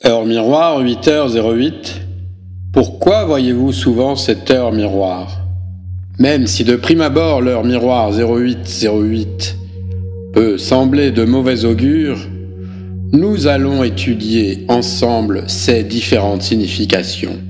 Heure miroir, 8h08. Pourquoi voyez-vous souvent cette heure miroir? Même si de prime abord l'heure miroir 0808 peut sembler de mauvais augure, nous allons étudier ensemble ces différentes significations.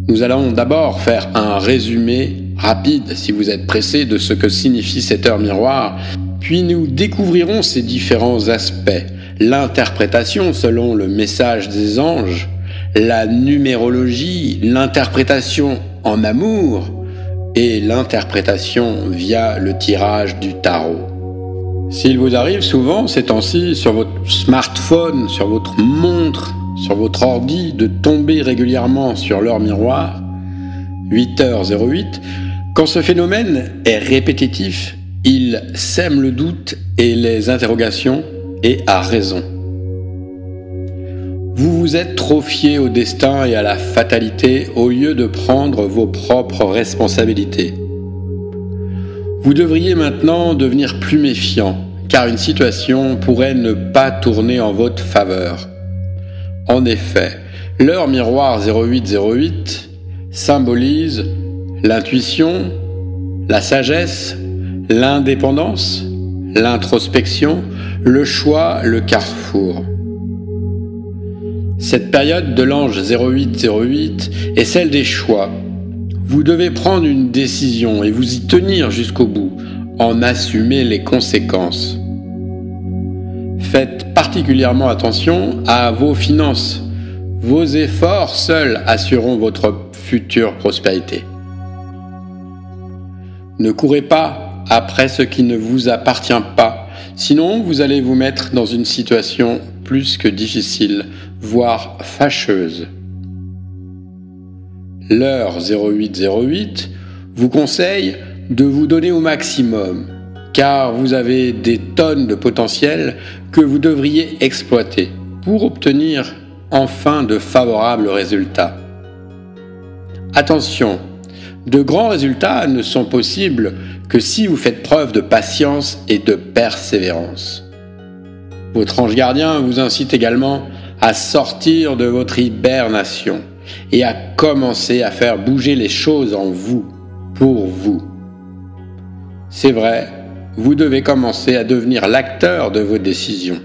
Nous allons d'abord faire un résumé rapide, si vous êtes pressé, de ce que signifie cette heure miroir, puis nous découvrirons ses différents aspects, l'interprétation selon le message des anges, la numérologie, l'interprétation en amour et l'interprétation via le tirage du tarot. S'il vous arrive souvent ces temps-ci sur votre smartphone, sur votre montre, sur votre ordi de tomber régulièrement sur l'heure miroir, 8h08, quand ce phénomène est répétitif, il sème le doute et les interrogations, et à raison. Vous vous êtes trop fié au destin et à la fatalité au lieu de prendre vos propres responsabilités. Vous devriez maintenant devenir plus méfiant, car une situation pourrait ne pas tourner en votre faveur. En effet, l'heure miroir 0808 symbolise l'intuition, la sagesse, l'indépendance, l'introspection, le choix, le carrefour. Cette période de l'ange 0808 est celle des choix. Vous devez prendre une décision et vous y tenir jusqu'au bout, en assumer les conséquences. Faites particulièrement attention à vos finances. Vos efforts seuls assureront votre future prospérité. Ne courez pas après ce qui ne vous appartient pas, sinon vous allez vous mettre dans une situation plus que difficile, voire fâcheuse. L'heure 0808 vous conseille de vous donner au maximum, car vous avez des tonnes de potentiel que vous devriez exploiter pour obtenir enfin de favorables résultats. Attention, de grands résultats ne sont possibles que si vous faites preuve de patience et de persévérance. Votre ange gardien vous incite également à sortir de votre hibernation et à commencer à faire bouger les choses en vous, pour vous. C'est vrai, vous devez commencer à devenir l'acteur de vos décisions.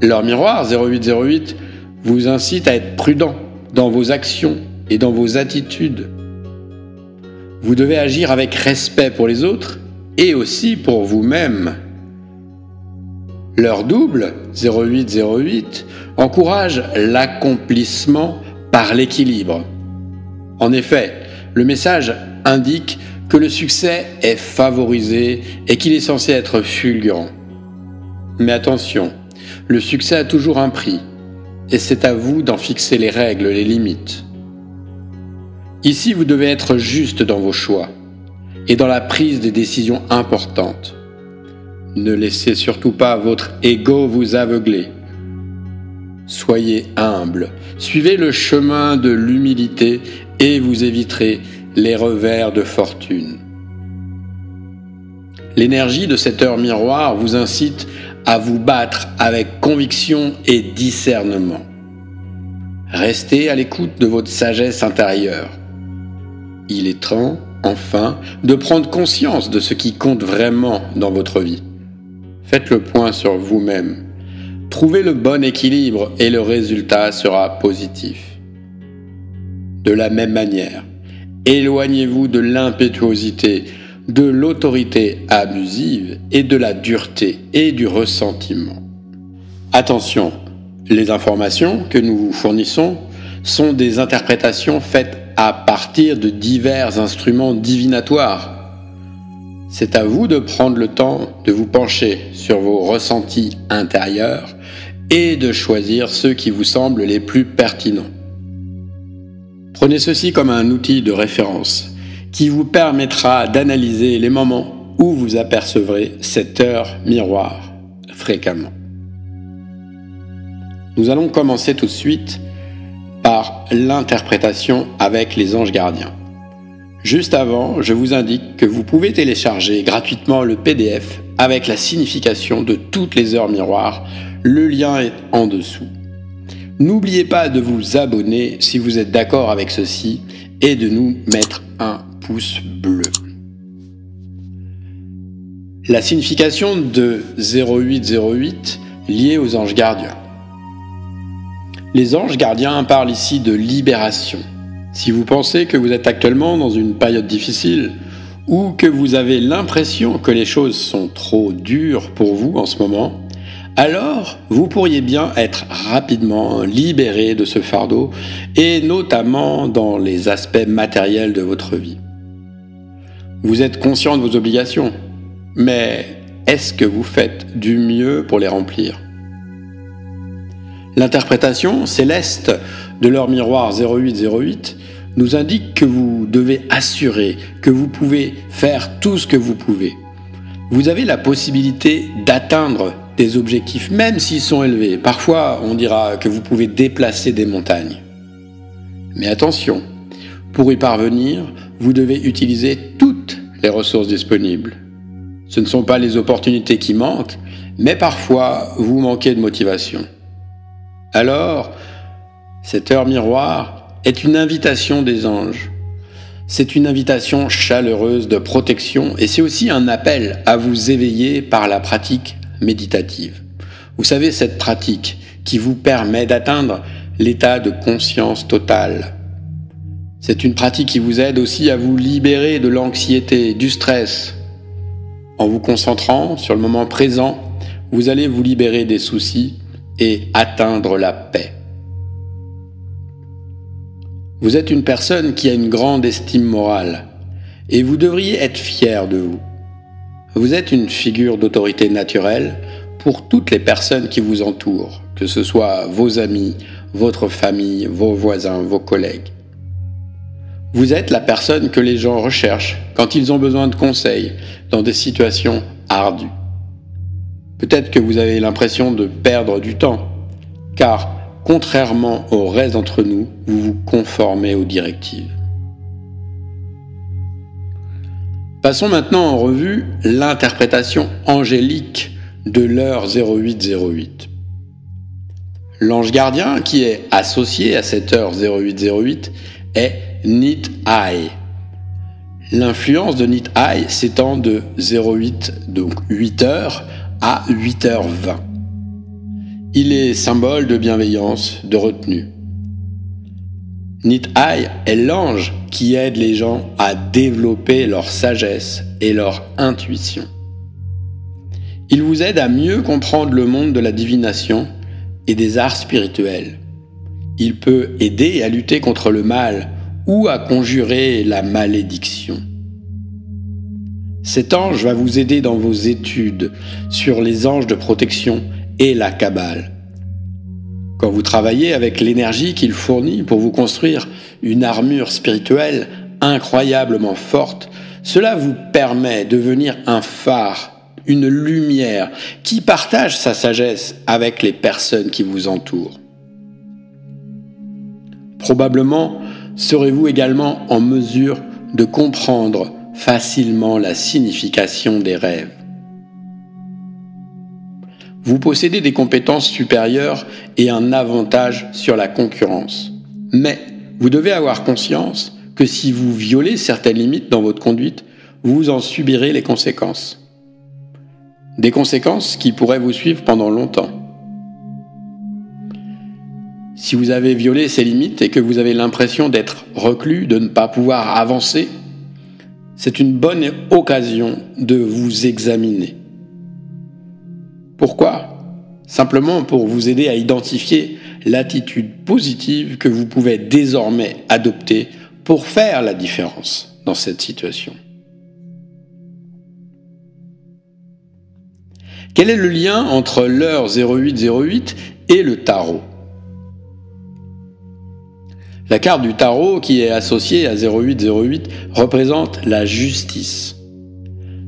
L'heure miroir 0808 vous incite à être prudent dans vos actions et dans vos attitudes. Vous devez agir avec respect pour les autres et aussi pour vous-même. L'heure double 0808 encourage l'accomplissement par l'équilibre. En effet, le message indique que le succès est favorisé et qu'il est censé être fulgurant. Mais attention, le succès a toujours un prix et c'est à vous d'en fixer les règles, les limites. Ici, vous devez être juste dans vos choix et dans la prise des décisions importantes. Ne laissez surtout pas votre ego vous aveugler. Soyez humble, suivez le chemin de l'humilité et vous éviterez les revers de fortune. L'énergie de cette heure miroir vous incite à vous battre avec conviction et discernement. Restez à l'écoute de votre sagesse intérieure. Il est temps, enfin, de prendre conscience de ce qui compte vraiment dans votre vie. Faites le point sur vous-même. Trouvez le bon équilibre et le résultat sera positif. De la même manière, éloignez-vous de l'impétuosité, de l'autorité abusive et de la dureté et du ressentiment. Attention, les informations que nous vous fournissons sont des interprétations faites à partir de divers instruments divinatoires. C'est à vous de prendre le temps de vous pencher sur vos ressentis intérieurs et de choisir ceux qui vous semblent les plus pertinents. Prenez ceci comme un outil de référence qui vous permettra d'analyser les moments où vous apercevrez cette heure miroir fréquemment. Nous allons commencer tout de suite par l'interprétation avec les anges gardiens. Juste avant, je vous indique que vous pouvez télécharger gratuitement le PDF avec la signification de toutes les heures miroirs. Le lien est en dessous. N'oubliez pas de vous abonner si vous êtes d'accord avec ceci et de nous mettre un pouce bleu. La signification de 0808 liée aux anges gardiens. Les anges gardiens parlent ici de libération. Si vous pensez que vous êtes actuellement dans une période difficile ou que vous avez l'impression que les choses sont trop dures pour vous en ce moment, alors vous pourriez bien être rapidement libéré de ce fardeau et notamment dans les aspects matériels de votre vie. Vous êtes conscient de vos obligations, mais est-ce que vous faites du mieux pour les remplir ? L'interprétation céleste de l'heure miroir 0808 nous indique que vous devez assurer que vous pouvez faire tout ce que vous pouvez. Vous avez la possibilité d'atteindre des objectifs, même s'ils sont élevés. Parfois, on dira que vous pouvez déplacer des montagnes. Mais attention, pour y parvenir, vous devez utiliser toutes les ressources disponibles. Ce ne sont pas les opportunités qui manquent, mais parfois, vous manquez de motivation. Alors, cette heure miroir est une invitation des anges. C'est une invitation chaleureuse de protection et c'est aussi un appel à vous éveiller par la pratique méditative. Vous savez, cette pratique qui vous permet d'atteindre l'état de conscience totale. C'est une pratique qui vous aide aussi à vous libérer de l'anxiété, du stress. En vous concentrant sur le moment présent, vous allez vous libérer des soucis et atteindre la paix. Vous êtes une personne qui a une grande estime morale et vous devriez être fier de vous. Vous êtes une figure d'autorité naturelle pour toutes les personnes qui vous entourent, que ce soit vos amis, votre famille, vos voisins, vos collègues. Vous êtes la personne que les gens recherchent quand ils ont besoin de conseils dans des situations ardues. Peut-être que vous avez l'impression de perdre du temps, car contrairement au reste d'entre nous, vous vous conformez aux directives. Passons maintenant en revue l'interprétation angélique de l'heure 0808. L'ange gardien qui est associé à cette heure 0808 est Nit-Ai. L'influence de Nit-Ai s'étend de 08, donc 8 heures, à 8h20. Il est symbole de bienveillance, de retenue. Nit-Ai est l'ange qui aide les gens à développer leur sagesse et leur intuition. Il vous aide à mieux comprendre le monde de la divination et des arts spirituels. Il peut aider à lutter contre le mal ou à conjurer la malédiction. Cet ange va vous aider dans vos études sur les anges de protection et la Kabbale. Quand vous travaillez avec l'énergie qu'il fournit pour vous construire une armure spirituelle incroyablement forte, cela vous permet de devenir un phare, une lumière qui partage sa sagesse avec les personnes qui vous entourent. Probablement serez-vous également en mesure de comprendre facilement la signification des rêves. Vous possédez des compétences supérieures et un avantage sur la concurrence. Mais vous devez avoir conscience que si vous violez certaines limites dans votre conduite, vous en subirez les conséquences. Des conséquences qui pourraient vous suivre pendant longtemps. Si vous avez violé ces limites et que vous avez l'impression d'être reclus, de ne pas pouvoir avancer, c'est une bonne occasion de vous examiner. Pourquoi ? Simplement pour vous aider à identifier l'attitude positive que vous pouvez désormais adopter pour faire la différence dans cette situation. Quel est le lien entre l'heure 0808 et le tarot ? La carte du tarot qui est associée à 0808 représente la justice.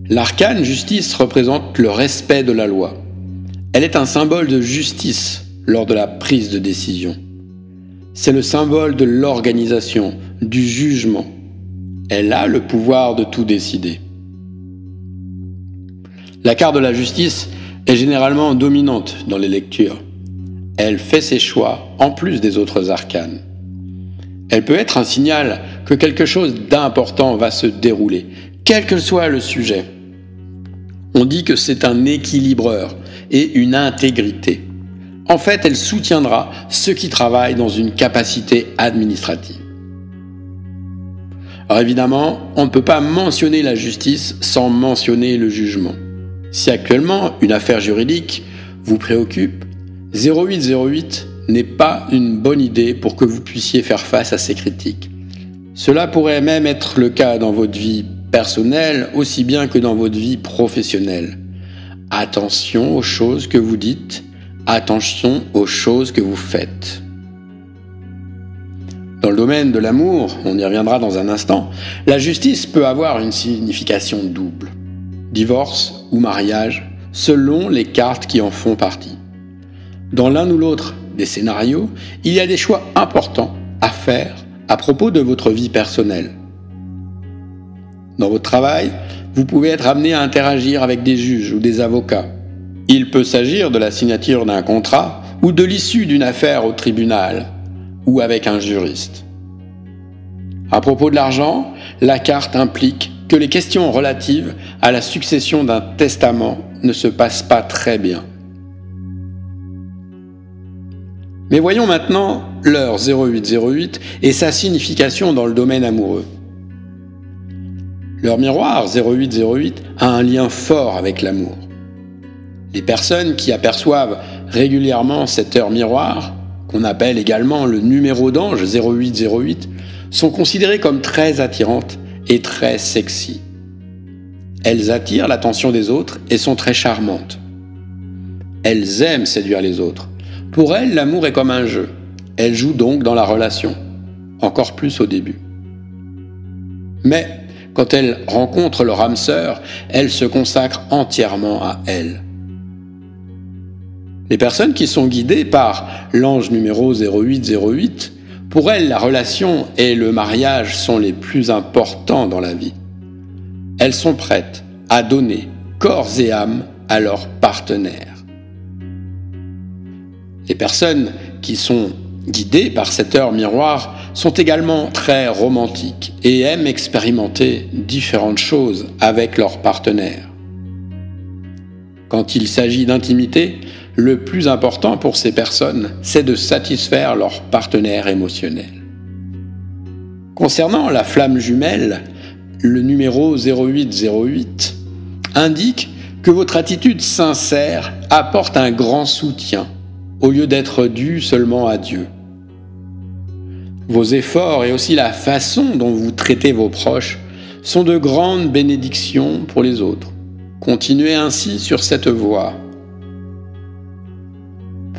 L'arcane justice représente le respect de la loi. Elle est un symbole de justice lors de la prise de décision. C'est le symbole de l'organisation, du jugement. Elle a le pouvoir de tout décider. La carte de la justice est généralement dominante dans les lectures. Elle fait ses choix en plus des autres arcanes. Elle peut être un signal que quelque chose d'important va se dérouler, quel que soit le sujet. On dit que c'est un équilibreur et une intégrité. En fait, elle soutiendra ceux qui travaillent dans une capacité administrative. Alors évidemment, on ne peut pas mentionner la justice sans mentionner le jugement. Si actuellement une affaire juridique vous préoccupe, 0808 n'est pas une bonne idée pour que vous puissiez faire face à ces critiques. Cela pourrait même être le cas dans votre vie personnelle aussi bien que dans votre vie professionnelle. Attention aux choses que vous dites, attention aux choses que vous faites. Dans le domaine de l'amour, on y reviendra dans un instant, la justice peut avoir une signification double. Divorce ou mariage, selon les cartes qui en font partie. Dans l'un ou l'autre des scénarios, il y a des choix importants à faire à propos de votre vie personnelle. Dans votre travail, vous pouvez être amené à interagir avec des juges ou des avocats. Il peut s'agir de la signature d'un contrat ou de l'issue d'une affaire au tribunal ou avec un juriste. À propos de l'argent, la carte implique que les questions relatives à la succession d'un testament ne se passent pas très bien. Mais voyons maintenant l'heure 0808 et sa signification dans le domaine amoureux. L'heure miroir 0808 a un lien fort avec l'amour. Les personnes qui aperçoivent régulièrement cette heure miroir, qu'on appelle également le numéro d'ange 0808, sont considérées comme très attirantes et très sexy. Elles attirent l'attention des autres et sont très charmantes. Elles aiment séduire les autres. Pour elles, l'amour est comme un jeu. Elles jouent donc dans la relation, encore plus au début. Mais quand elles rencontrent leur âme sœur, elles se consacrent entièrement à elle. Les personnes qui sont guidées par l'ange numéro 0808, pour elles, la relation et le mariage sont les plus importants dans la vie. Elles sont prêtes à donner corps et âme à leur partenaire. Les personnes qui sont guidées par cette heure miroir sont également très romantiques et aiment expérimenter différentes choses avec leur partenaire. Quand il s'agit d'intimité, le plus important pour ces personnes, c'est de satisfaire leur partenaire émotionnel. Concernant la flamme jumelle, le numéro 0808 indique que votre attitude sincère apporte un grand soutien, au lieu d'être due seulement à Dieu. Vos efforts et aussi la façon dont vous traitez vos proches sont de grandes bénédictions pour les autres. Continuez ainsi sur cette voie.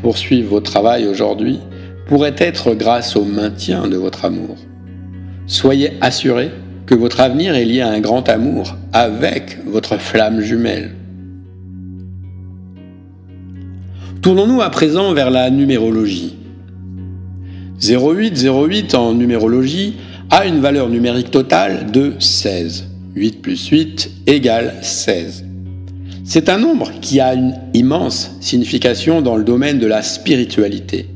Poursuivre votre travail aujourd'hui pourrait être grâce au maintien de votre amour. Soyez assurés que votre avenir est lié à un grand amour avec votre flamme jumelle. Tournons-nous à présent vers la numérologie. 0808 en numérologie a une valeur numérique totale de 16. 8 plus 8 égale 16. C'est un nombre qui a une immense signification dans le domaine de la spiritualité.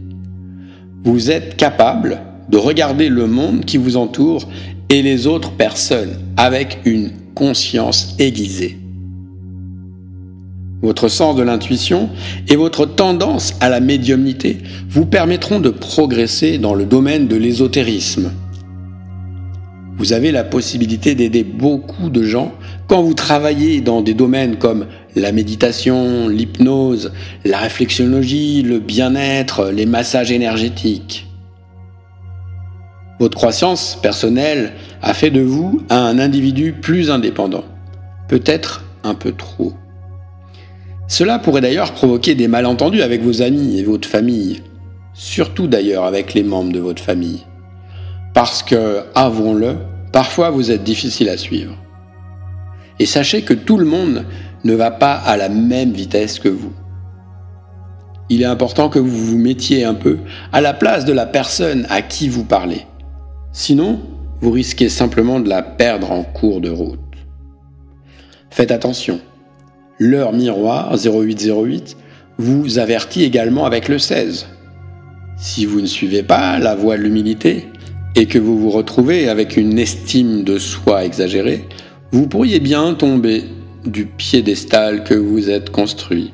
Vous êtes capable de regarder le monde qui vous entoure et les autres personnes avec une conscience aiguisée. Votre sens de l'intuition et votre tendance à la médiumnité vous permettront de progresser dans le domaine de l'ésotérisme. Vous avez la possibilité d'aider beaucoup de gens quand vous travaillez dans des domaines comme la méditation, l'hypnose, la réflexologie, le bien-être, les massages énergétiques. Votre croissance personnelle a fait de vous un individu plus indépendant, peut-être un peu trop. Cela pourrait d'ailleurs provoquer des malentendus avec vos amis et votre famille, surtout d'ailleurs avec les membres de votre famille. Parce que, avouons-le, parfois vous êtes difficile à suivre. Et sachez que tout le monde ne va pas à la même vitesse que vous. Il est important que vous vous mettiez un peu à la place de la personne à qui vous parlez. Sinon, vous risquez simplement de la perdre en cours de route. Faites attention. L'heure miroir 0808 vous avertit également avec le 16. Si vous ne suivez pas la voie de l'humilité et que vous vous retrouvez avec une estime de soi exagérée, vous pourriez bien tomber du piédestal que vous êtes construit.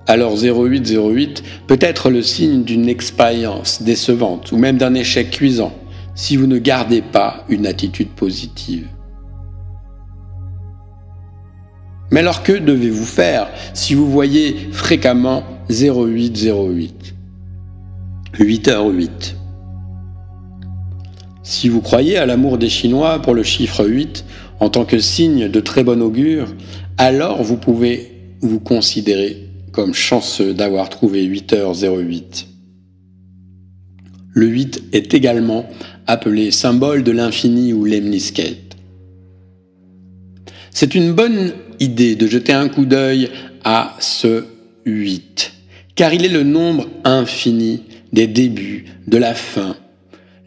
Alors 0808 peut être le signe d'une expérience décevante ou même d'un échec cuisant si vous ne gardez pas une attitude positive. Mais alors que devez-vous faire si vous voyez fréquemment 0808 8h08 ? Si vous croyez à l'amour des Chinois pour le chiffre 8 en tant que signe de très bon augure, alors vous pouvez vous considérer comme chanceux d'avoir trouvé 8h08. Le 8 est également appelé symbole de l'infini ou lemniscate. C'est une bonne idée de jeter un coup d'œil à ce 8, car il est le nombre infini des débuts, de la fin,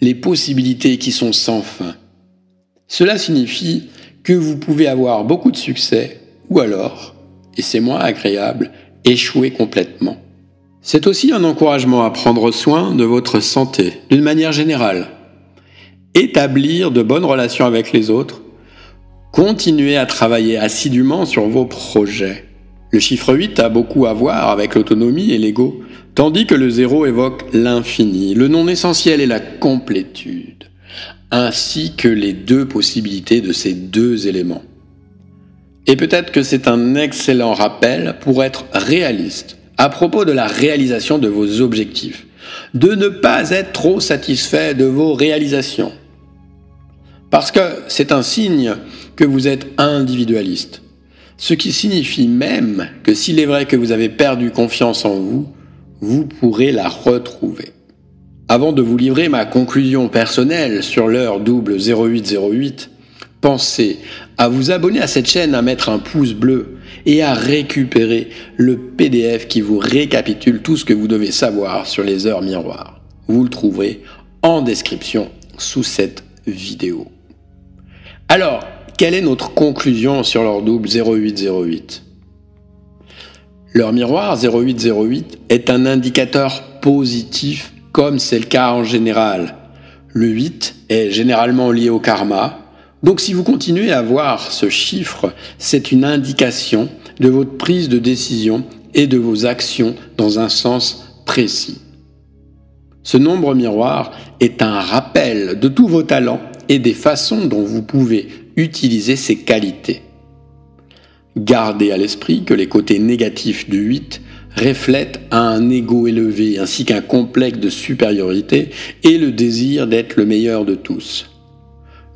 les possibilités qui sont sans fin. Cela signifie que vous pouvez avoir beaucoup de succès, ou alors, et c'est moins agréable, échouer complètement. C'est aussi un encouragement à prendre soin de votre santé, d'une manière générale. Établir de bonnes relations avec les autres, continuez à travailler assidûment sur vos projets. Le chiffre 8 a beaucoup à voir avec l'autonomie et l'ego, tandis que le 0 évoque l'infini, le non essentiel et la complétude, ainsi que les deux possibilités de ces deux éléments. Et peut-être que c'est un excellent rappel pour être réaliste à propos de la réalisation de vos objectifs, de ne pas être trop satisfait de vos réalisations. Parce que c'est un signe que vous êtes individualiste, ce qui signifie même que s'il est vrai que vous avez perdu confiance en vous, vous pourrez la retrouver. Avant de vous livrer ma conclusion personnelle sur l'heure double 0808, pensez à vous abonner à cette chaîne, à mettre un pouce bleu et à récupérer le PDF qui vous récapitule tout ce que vous devez savoir sur les heures miroirs. Vous le trouverez en description sous cette vidéo. Alors, quelle est notre conclusion sur l'heure double 0808 ? L'heure miroir 0808 est un indicateur positif comme c'est le cas en général. Le 8 est généralement lié au karma. Donc si vous continuez à voir ce chiffre, c'est une indication de votre prise de décision et de vos actions dans un sens précis. Ce nombre miroir est un rappel de tous vos talents et des façons dont vous pouvez utiliser ces qualités. Gardez à l'esprit que les côtés négatifs du 8 reflètent un ego élevé ainsi qu'un complexe de supériorité et le désir d'être le meilleur de tous.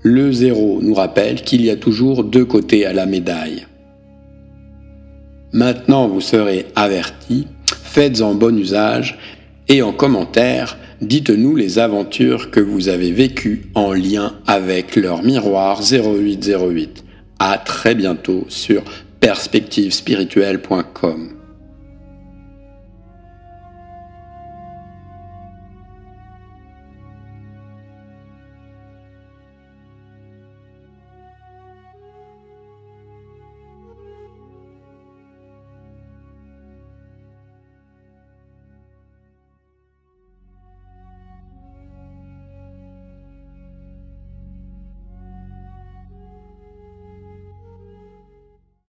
Le 0 nous rappelle qu'il y a toujours deux côtés à la médaille. Maintenant vous serez avertis, faites-en bon usage et en commentaire, dites-nous les aventures que vous avez vécues en lien avec l'heure miroir 0808. À très bientôt sur perspectivespirituelle.com.